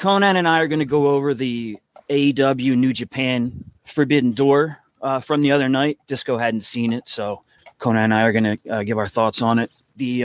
Konnan and I are going to go over the AEW New Japan Forbidden Door from the other night. Disco hadn't seen it, so Konnan and I are going to give our thoughts on it. The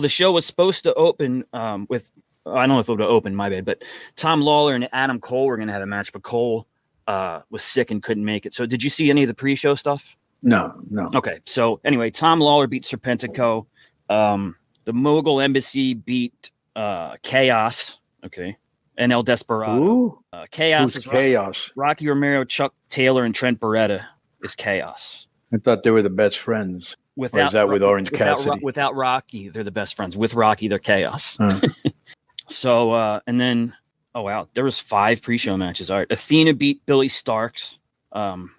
show was supposed to open with, I don't know if it would have opened, my bad, but Tom Lawler and Adam Cole were going to have a match, but Cole was sick and couldn't make it. So did you see any of the pre-show stuff? No. Okay, so anyway, Tom Lawler beat Serpentico. The Mogul Embassy beat Chaos, okay, and El Desperado. Chaos is Chaos. Rocky Romero, Chuck Taylor, and Trent Beretta is Chaos. I thought they were the best friends. Or is that with Orange Cassidy? Without Rocky, they're the best friends. With Rocky, they're Chaos. So, and then, oh, wow, there was 5 pre-show matches. All right, Athena beat Billy Starks.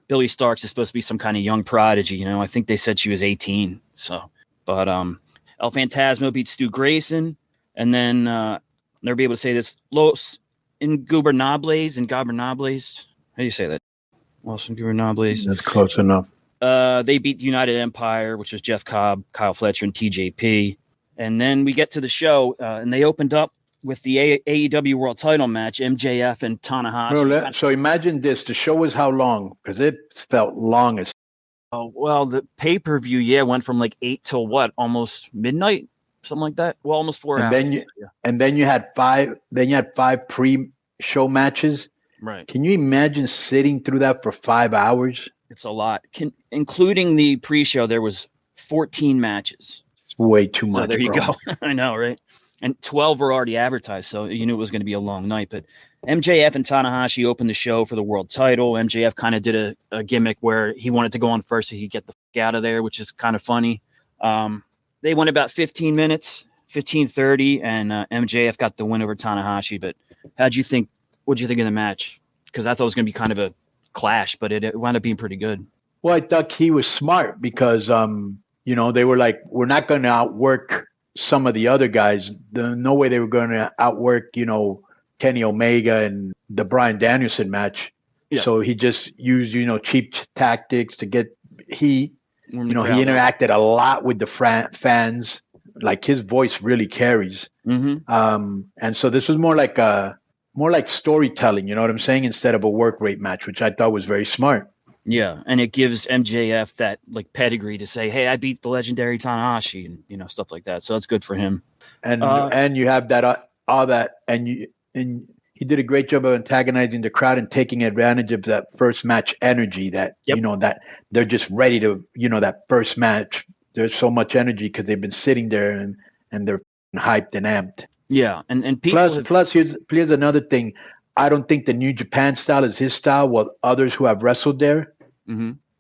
Billy Starks is supposed to be some kind of young prodigy. You know, I think they said she was 18. So, but El Phantasmo beat Stu Grayson. And then, never be able to say this, Los Ingobernables. How do you say that? Los Ingobernables. That's close enough. They beat the United Empire, which was Jeff Cobb, Kyle Fletcher, and TJP. And then we get to the show, and they opened up with the AEW World Title match, MJF and Tanahashi. So imagine this. The show was how long? Because it felt long as. Oh, well, the pay-per-view, went from like 8 till what? Almost midnight? Something like that. Well, almost 4 hours. And then you had 5. Then you had 5 pre-show matches. Right. Can you imagine sitting through that for 5 hours? It's a lot. Including the pre-show, there was 14 matches. It's way too much. So there you go. I know, right? And 12 were already advertised, so you knew it was going to be a long night. But MJF and Tanahashi opened the show for the world title. MJF kind of did a gimmick where he wanted to go on first so he could get the fuck out of there, which is kind of funny. They went about 15 minutes, 15:30, and MJF got the win over Tanahashi. But what did you think of the match? Because I thought it was going to be kind of a clash, but it wound up being pretty good. Well, I thought he was smart because, they were like, we're not going to outwork some of the other guys. No way they were going to outwork, Kenny Omega and the Bryan Danielson match. Yeah. So he just used, cheap tactics to get heat. He interacted a lot with the fans. Like his voice really carries. Mm-hmm. And so this was more like storytelling, you know what I'm saying? Instead of a work rate match, which I thought was very smart. Yeah, and it gives MJF that like pedigree to say, "Hey, I beat the legendary Tanahashi," and stuff like that. So that's good for him. And you have that all that, and he did a great job of antagonizing the crowd and taking advantage of that first match energy. That that they're just ready to that first match. There's so much energy because they've been sitting there and they're hyped and amped. Yeah, and people plus here's another thing. I don't think the New Japan style is his style. While others who have wrestled there,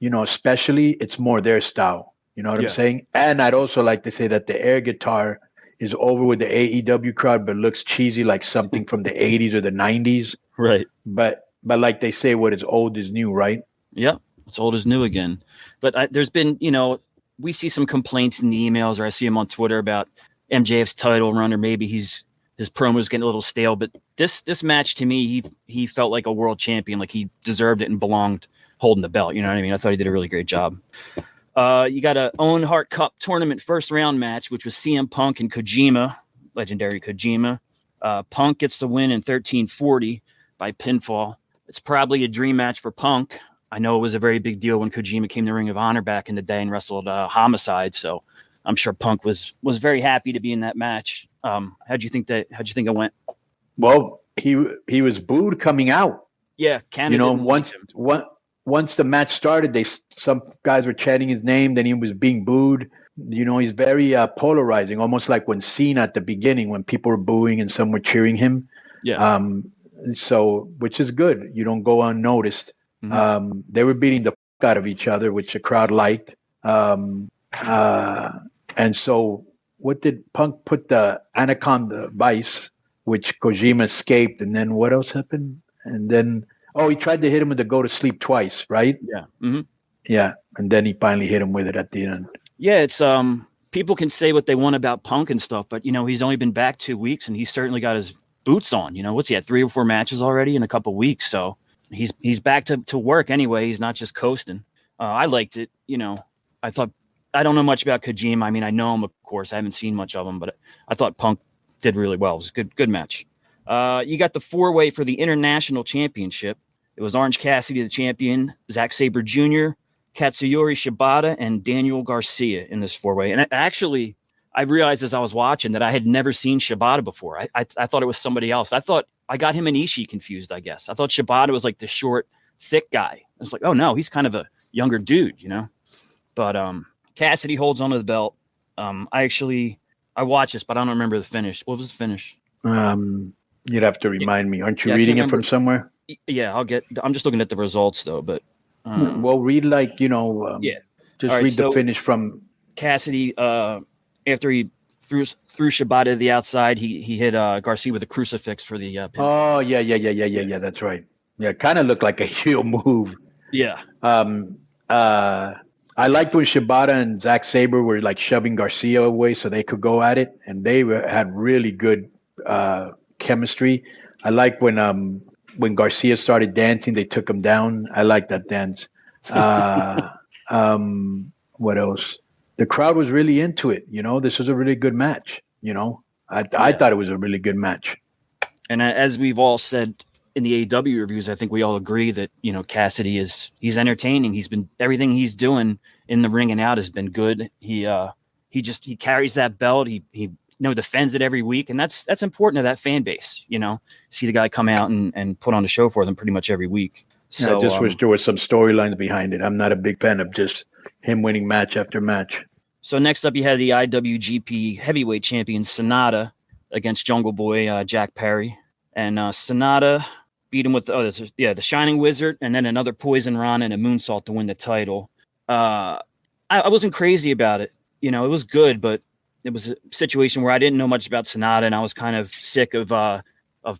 especially it's more their style. You know what I'm saying? And I'd also like to say that the air guitar is over with the AEW crowd, but looks cheesy, like something from the 80s or the 90s. Right. But like they say, what is old is new, right? Yeah, it's old is new again. But there's been, we see some complaints in the emails, or I see them on Twitter about MJF's title run, or maybe his promo is getting a little stale. But this match, to me, he felt like a world champion, like he deserved it and belonged holding the belt. You know what I mean? I thought he did a really great job. You got a Owen Hart Cup tournament first round match, which was CM Punk and Kojima, legendary Kojima. Punk gets the win in 13:40 by pinfall. It's probably a dream match for Punk. I know it was a very big deal when Kojima came to Ring of Honor back in the day and wrestled Homicide. So I'm sure Punk was very happy to be in that match. How'd you think it went? Well, he was booed coming out. Yeah, Canada. Once the match started, some guys were chanting his name. Then he was being booed. He's very polarizing, almost like when Cena at the beginning, when people were booing and some were cheering him. Yeah. So, which is good. You don't go unnoticed. Mm-hmm. They were beating the fuck out of each other, which the crowd liked. And so, what did Punk put the Anaconda Vice, which Kojima escaped, and then what else happened? And then, he tried to hit him with the go to sleep twice, right? Yeah. Mm-hmm. Yeah, and then he finally hit him with it at the end. Yeah, it's people can say what they want about Punk and stuff, but he's only been back 2 weeks, and he's certainly got his boots on. What's he had 3 or 4 matches already in a couple of weeks, so he's back to work anyway. He's not just coasting. I liked it. I thought, I don't know much about Kojima. I mean, I know him, of course. I haven't seen much of him, but I thought Punk did really well. It was a good match. You got the 4-way for the International Championship. It was Orange Cassidy, the champion, Zack Sabre Jr., Katsuyori Shibata, and Daniel Garcia in this 4-way. And I realized as I was watching that I had never seen Shibata before. I thought it was somebody else. I thought I got him and Ishii confused, I guess. I thought Shibata was like the short, thick guy. I was like, oh no, he's kind of a younger dude, But Cassidy holds onto the belt. I watched this, but I don't remember the finish. What was the finish? You'd have to remind me. Aren't you reading it from somewhere? Yeah, I'm just looking at the results though, but well, read just right, read the finish from Cassidy. After he threw Shibata to the outside, he hit Garcia with a crucifix for the pin. Oh yeah, that's right. Yeah, kind of looked like a heel move. Yeah. I liked when Shibata and Zack Sabre were like shoving Garcia away so they could go at it, and they had really good chemistry. I like when Garcia started dancing, they took him down. I like that dance. What else? The crowd was really into it. This was a really good match. I thought it was a really good match. And as we've all said in the AEW reviews, I think we all agree that, Cassidy he's entertaining. Everything he's doing in the ring and out has been good. He carries that belt. He defends it every week. And that's important to that fan base, see the guy come out and put on a show for them pretty much every week. So I just wish there was some storylines behind it. I'm not a big fan of just him winning match after match. So next up, you had the IWGP heavyweight champion Sonata against Jungle Boy Jack Perry, and Sonata beat him with the Shining Wizard, and then another Poison Rana and a moonsault to win the title. I wasn't crazy about it. It was good, but it was a situation where I didn't know much about Sonata, and I was kind of sick of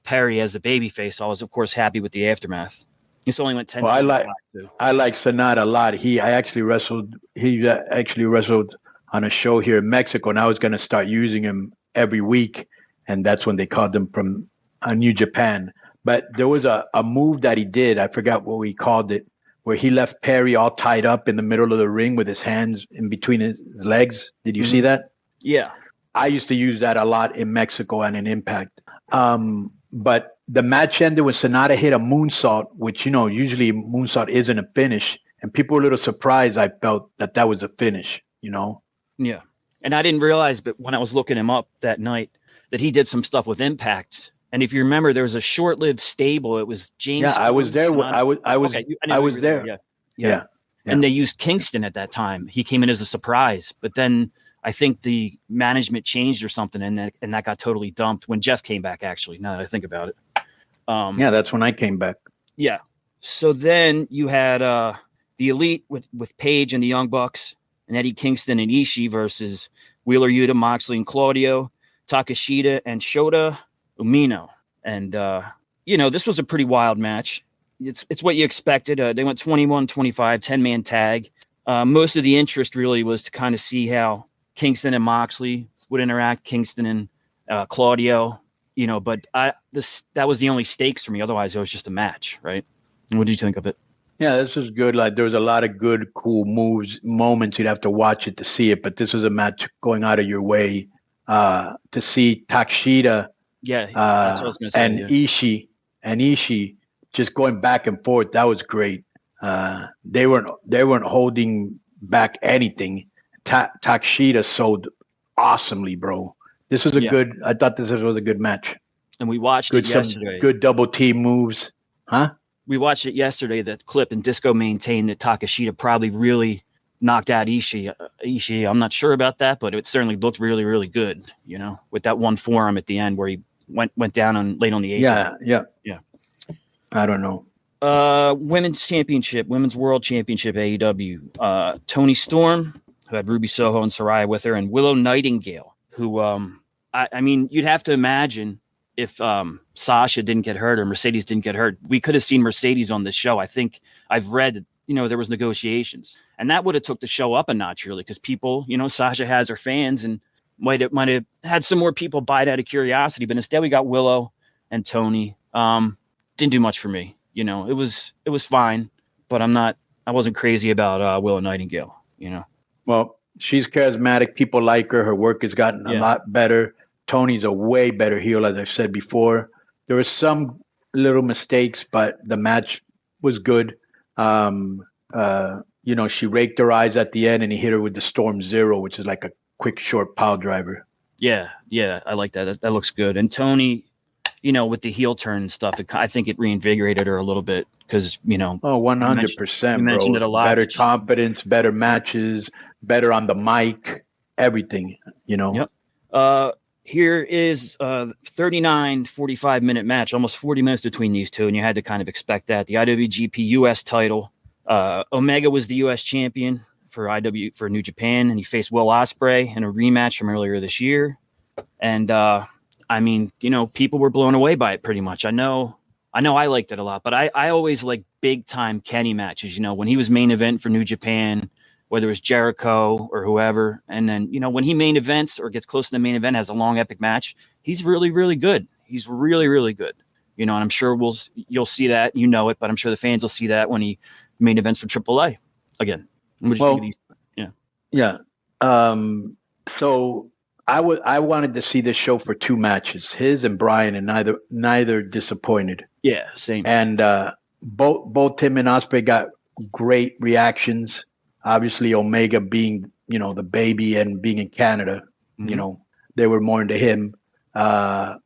Perry as the babyface. So I was, of course, happy with the aftermath. This only went 10. Well, I like Sonata a lot. He actually wrestled on a show here in Mexico, and I was going to start using him every week, and that's when they called him from New Japan. But there was a move that he did, I forgot what we called it, where he left Perry all tied up in the middle of the ring with his hands in between his legs. Did you see that? Yeah. I used to use that a lot in Mexico and in Impact. But the match ended when Sonata hit a moonsault, which, usually moonsault isn't a finish. And people were a little surprised, I felt, that was a finish, Yeah. And I didn't realize, but when I was looking him up that night, that he did some stuff with Impact. And if you remember, there was a short-lived stable. It was James. Yeah, Stone, I was there. Sonata. I was there. Yeah. And they used Kingston at that time. He came in as a surprise, but then I think the management changed or something, and that got totally dumped when Jeff came back. Actually, now that I think about it. That's when I came back. Yeah. So then you had the Elite with Paige and the Young Bucks, and Eddie Kingston and Ishii versus Wheeler Yuta, Moxley and Claudio, Takeshita and Shota Umino. And, this was a pretty wild match. It's what you expected. They went 21-25, 10-man tag. Most of the interest really was to kind of see how Kingston and Moxley would interact, Kingston and Claudio, but that was the only stakes for me. Otherwise, it was just a match, right? And what did you think of it? Yeah, this was good. Like, there was a lot of good, cool moments. You'd have to watch it to see it, but this was a match going out of your way to see Takeshita that's what I was gonna say, and Ishii just going back and forth. That was great. They weren't holding back anything. Takeshita sold awesomely, bro. This was I thought this was a good match. And we watched it yesterday. Good double team moves. Huh? We watched it yesterday, that clip, and Disco maintained that Takeshita probably really knocked out Ishii. I'm not sure about that, but it certainly looked really, really good, with that one forearm at the end where he went down and laid on the apron. Yeah. I don't know. Women's World Championship, AEW. Toni Storm, who had Ruby Soho and Saraya with her, and Willow Nightingale, who, I mean, you'd have to imagine if Sasha didn't get hurt or Mercedes didn't get hurt, we could have seen Mercedes on this show. I think I've read, there was negotiations, and that would have took the show up a notch, really, because people, Sasha has her fans and might have had some more people bite out of curiosity. But instead, we got Willow and Tony. Didn't do much for me. It was fine, but I wasn't crazy about Willow Nightingale. Well, she's charismatic. People like her. Her work has gotten a lot better. Tony's a way better heel, as I've said before. there were some little mistakes, but the match was good. She raked her eyes at the end, and he hit her with the Storm Zero, which is like a quick, short pile driver. Yeah, I like that. That looks good. And Tony, with the heel turn and stuff, I think it reinvigorated her a little bit because, 100%, you mentioned it a lot. Better confidence, better matches, better on the mic, everything, Yep. Here is a 39, 45-minute match, almost 40 minutes between these two, and you had to kind of expect that. The IWGP US title. Omega was the US champion for New Japan, and he faced Will Osprey in a rematch from earlier this year. And people were blown away by it pretty much. I know I liked it a lot, but I always like big time Kenny matches, when he was main event for New Japan, whether it was Jericho or whoever. And then, when he main events or gets close to the main event, has a long epic match, he's really, really good. He's really, really good. And I'm sure you'll see that, it, but I'm sure the fans will see that when he main events for AAA again. Yeah. So I wanted to see this show for two matches, his and Brian, and neither disappointed. Yeah, same. And both him and Osprey got great reactions. Obviously, Omega being the baby and being in Canada, they were more into him. I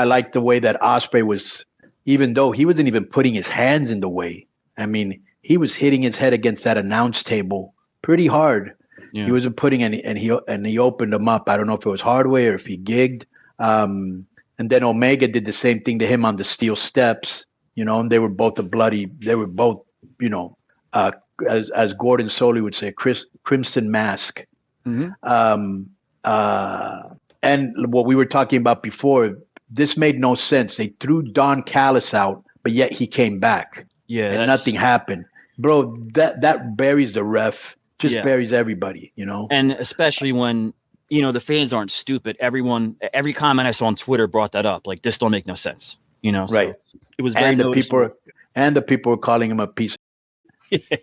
like the way that Osprey was, even though he wasn't even putting his hands in the way. I mean, he was hitting his head against that announce table pretty hard. Yeah. He wasn't putting any, and he opened them up. I don't know if it was hard way or if he gigged. And then Omega did the same thing to him on the steel steps. And they were both as Gordon Soley would say, crimson mask. Mm-hmm. And what we were talking about before, this made no sense. They threw Don Callis out, but yet he came back. Yeah, and nothing happened, bro. That buries the ref, buries everybody, And especially when the fans aren't stupid. Every comment I saw on Twitter brought that up. Like, this don't make no sense, right? So it was very noticeable. The people were calling him a piece.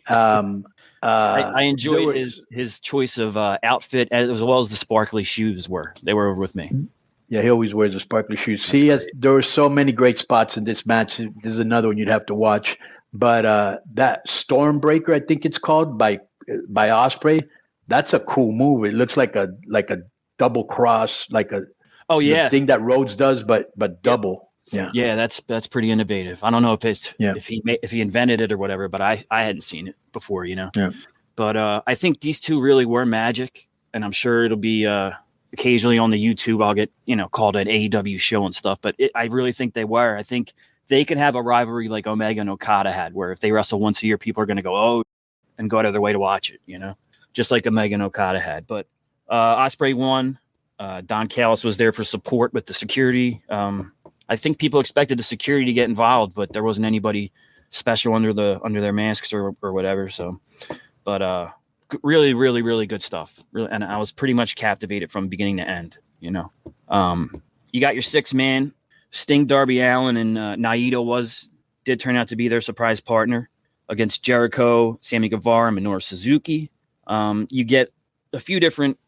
I enjoyed his choice of outfit as well as the sparkly shoes were. They were over with me. Yeah, he always wears the sparkly shoes. There were so many great spots in this match. This is another one you'd have to watch. But that Stormbreaker, I think it's called, by Osprey, that's a cool move. It looks like a double cross, the thing that Rhodes does, but double. Yeah, that's pretty innovative. I don't know if he invented it or whatever, but I hadn't seen it before, Yeah. But I think these two really were magic, and I'm sure it'll be occasionally on the YouTube. I'll get called an AEW show and stuff, but I really think they were. I think they could have a rivalry like Omega and Okada had, where if they wrestle once a year, people are going to go and go out of their way to watch it, just like Omega and Okada had. But Osprey won. Don Callis was there for support with the security. I think people expected the security to get involved, but there wasn't anybody special under their masks or whatever. So, but really, really, really good stuff. Really, and I was pretty much captivated from beginning to end. You got your 6-man. Sting, Darby Allin, and Naito did turn out to be their surprise partner against Jericho, Sammy Guevara, and Minoru Suzuki. You get a few different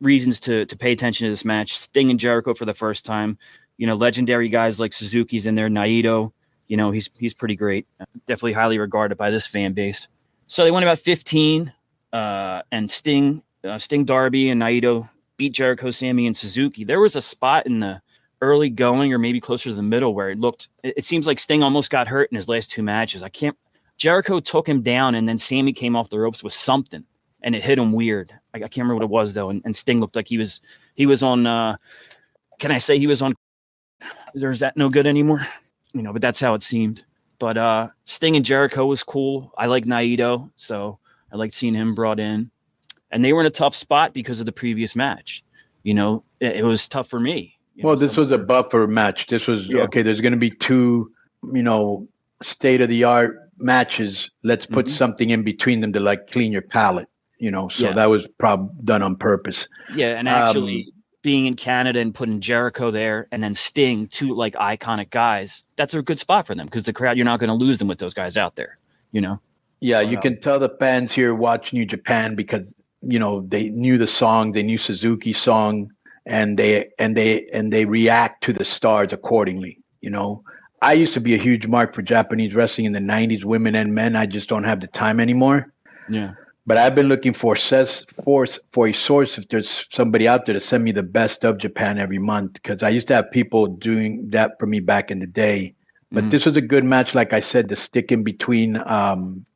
reasons to pay attention to this match. Sting and Jericho for the first time. Legendary guys like Suzuki's in there. Naito, he's pretty great. Definitely highly regarded by this fan base. So they went about 15, and Sting, Darby, and Naito beat Jericho, Sammy, and Suzuki. There was a spot in the early going, or maybe closer to the middle, where it seems like Sting almost got hurt in his last two matches. Jericho took him down, and then Sammy came off the ropes with something, and it hit him weird. I can't remember what it was though. And Sting looked like he was on. Can I say he was on? Is that no good anymore? But that's how it seemed. But Sting and Jericho was cool. I like Naito, so I liked seeing him brought in. And they were in a tough spot because of the previous match. It was tough for me. This was a buffer match. This was okay. There's going to be two, state of the art matches. Let's put something in between them to clean your palate. So that was probably done on purpose. Yeah, and actually being in Canada and putting Jericho there and then Sting, two iconic guys, that's a good spot for them because the crowd, you're not going to lose them with those guys out there. Yeah, you can tell the fans here watch New Japan because they knew the song, they knew Suzuki's song. and they react to the stars accordingly. I used to be a huge mark for Japanese wrestling in the 90s, women and men. I just don't have the time anymore. Yeah. But I've been looking for a source, if there's somebody out there to send me the best of Japan every month, because I used to have people doing that for me back in the day. But this was a good match, like I said, to stick in between,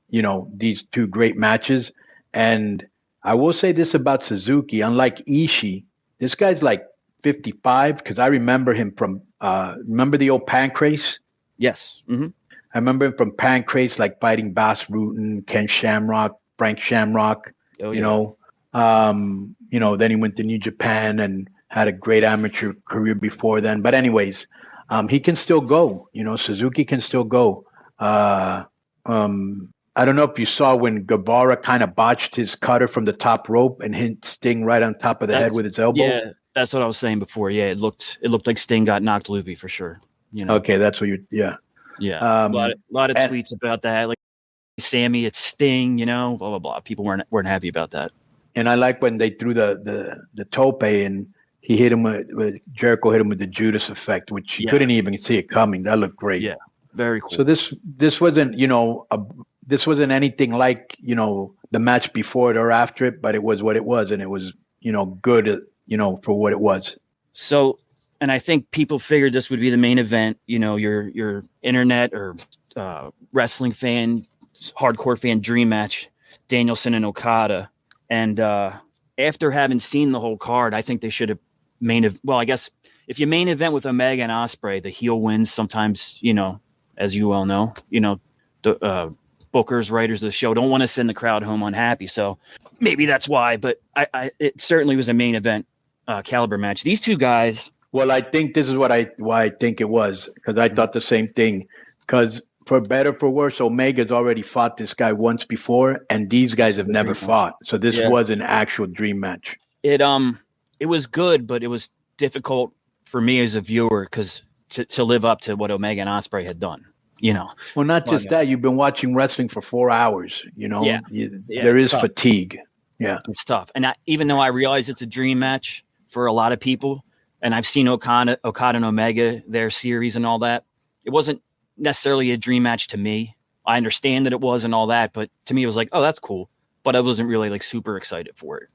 these two great matches. And I will say this about Suzuki: unlike Ishii, this guy's like 55, because I remember him from remember the old Pancrase? Yes. Mm-hmm. I remember him from Pancrase, like fighting Bas Rutten, Ken Shamrock, Frank Shamrock. Oh, yeah. Then he went to New Japan and had a great amateur career before then. But anyways, he can still go. Suzuki can still go. I don't know if you saw when Guevara kind of botched his cutter from the top rope and hit Sting right on top of the head with his elbow. Yeah, that's what I was saying before. Yeah, it looked like Sting got knocked loopy for sure. Okay, that's what Yeah. A lot of tweets about that. Like, Sammy, it's Sting, blah blah blah. People weren't happy about that. And I like when they threw the tope and he hit him with Jericho hit him with the Judas effect, which you couldn't even see it coming. That looked great. Yeah, very cool. So this wasn't this wasn't anything like the match before it or after it, but it was what it was, and it was good for what it was. So, and I think people figured this would be the main event. Your internet or wrestling fan, hardcore fan dream match, Danielson and Okada. And after having seen the whole card, I think they should have I guess if you main event with Omega and Osprey, the heel wins sometimes, as you well know, the bookers, writers of the show don't want to send the crowd home unhappy. So maybe that's why, but it certainly was a main event caliber match. These two guys. Well, I think this is why I think it was, because I thought the same thing. Because for better for worse, Omega's already fought this guy once before, and these guys have never fought. So this was an actual dream match. It was good, but it was difficult for me as a viewer because to live up to what Omega and Osprey had done. Well, not just that. You've been watching wrestling for 4 hours. There is fatigue. Yeah, it's tough. And even though I realize it's a dream match for a lot of people, and I've seen Okada and Omega, their series and all that, it wasn't necessarily a dream match to me. I understand that it was and all that, but to me it was like, oh, that's cool. But I wasn't really like super excited for it,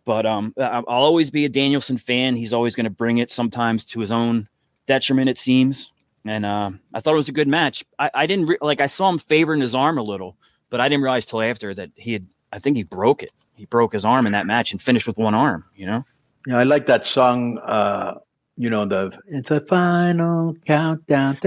But I'll always be a Danielson fan. He's always going to bring it, sometimes to his own detriment, it seems. And I thought it was a good match. I didn't I saw him favoring his arm a little, but I didn't realize till after that I think he broke it. He broke his arm in that match and finished with one arm, Yeah, I like that song. It's a final countdown.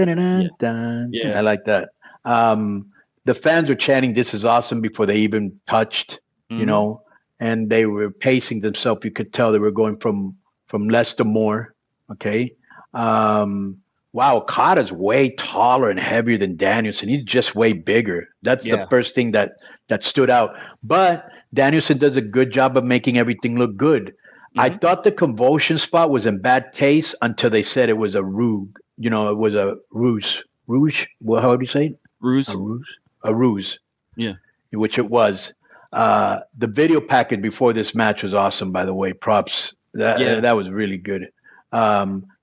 Yeah. I like that. The fans were chanting, "This is awesome," before they even touched, and they were pacing themselves. You could tell they were going from less to more. Okay. Wow, Okada's way taller and heavier than Danielson. He's just way bigger. That's the first thing that stood out. But Danielson does a good job of making everything look good. Mm-hmm. I thought the convulsion spot was in bad taste until they said it was a ruse. It was a ruse. Rouge? Well, how do you say it? Ruse. A ruse. Yeah. Which it was. The video package before this match was awesome, by the way. Props. That was really good.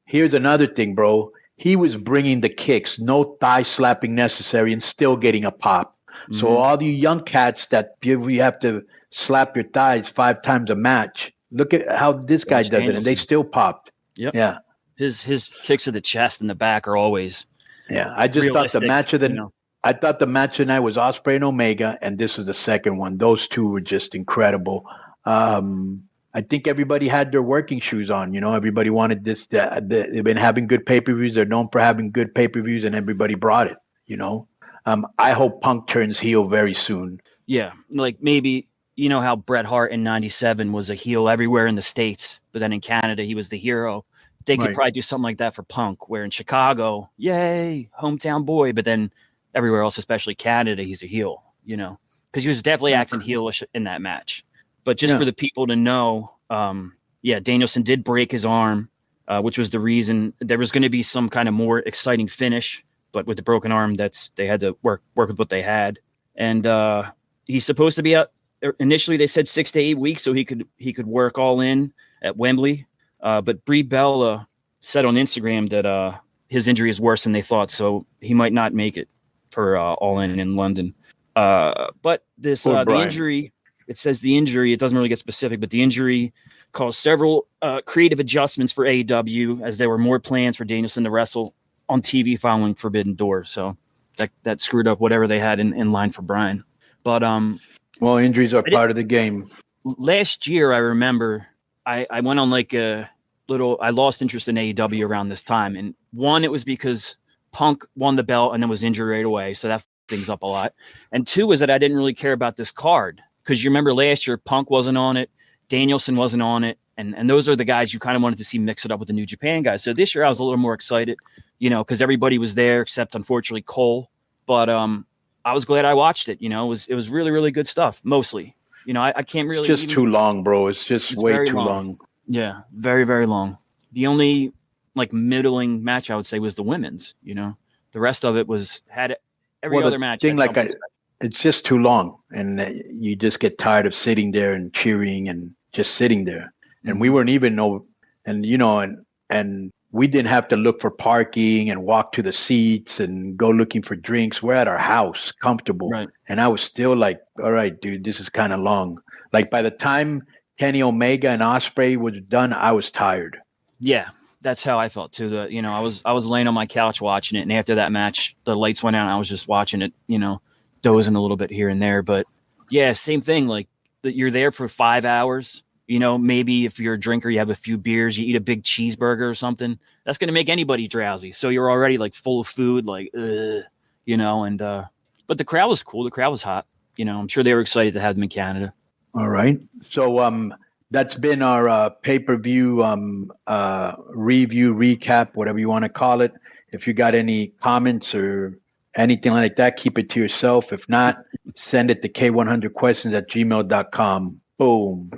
Here's another thing, bro. He was bringing the kicks, no thigh slapping necessary, and still getting a pop. Mm-hmm. So all you young cats that you have to slap your thighs 5 times a match, look at how this guy does it, and they still popped. Yep. Yeah. His kicks to the chest and the back are always. Yeah, I just thought the match of the. I thought the match tonight was Osprey and Omega, and this was the second one. Those two were just incredible. I think everybody had their working shoes on. Everybody wanted this. They've been having good pay-per-views. They're known for having good pay-per-views, and everybody brought it. I hope Punk turns heel very soon. Yeah, like maybe how Bret Hart in '97 was a heel everywhere in the States, but then in Canada he was the hero. They could probably do something like that for Punk, where in Chicago, yay, hometown boy, but then everywhere else, especially Canada, he's a heel. Because he was definitely acting heelish in that match. But just for the people to know, Danielson did break his arm, which was the reason there was going to be some kind of more exciting finish. But with the broken arm, they had to work with what they had. And he's supposed to be out. Initially, they said 6 to 8 weeks, so he could work all in. at Wembley. But Brie Bella said on Instagram that his injury is worse than they thought, so he might not make it for All In London. But this the injury, it says the injury, it doesn't really get specific, but the injury caused several creative adjustments for AEW as there were more plans for Danielson to wrestle on TV following Forbidden Door. So that screwed up whatever they had in line for Brian. But well, injuries are part of the game. Last year, I remember I went on like a little. I lost interest in AEW around this time, and one, it was because Punk won the belt and then was injured right away, so that f- things up a lot. And two was that I didn't really care about this card because you remember last year Punk wasn't on it, Danielson wasn't on it, and those are the guys you kind of wanted to see mix it up with the New Japan guys. So this year I was a little more excited, because everybody was there except unfortunately Cole. But I was glad I watched it. It was really, really good stuff. Mostly, I can't really. It's just too long, bro. It's way too long. Yeah, very, very long. The only like middling match I would say was the women's. The rest of it had every other match. Thing it's just too long, and you just get tired of sitting there and cheering and just sitting there. And we weren't even and we didn't have to look for parking and walk to the seats and go looking for drinks. We're at our house, comfortable. Right. And I was still like, all right, dude, this is kind of long. Like by the time Kenny Omega and Osprey was done, I was tired. Yeah, that's how I felt too. I was laying on my couch watching it, and after that match, the lights went out, and I was just watching it, dozing a little bit here and there. But yeah, same thing. Like that, you're there for 5 hours. Maybe if you're a drinker, you have a few beers, you eat a big cheeseburger or something. That's going to make anybody drowsy. So you're already like full of food, like, but the crowd was cool. The crowd was hot. I'm sure they were excited to have them in Canada. All right. So that's been our pay-per-view review, recap, whatever you want to call it. If you got any comments or anything like that, keep it to yourself. If not, send it to k100questions@gmail.com. Boom.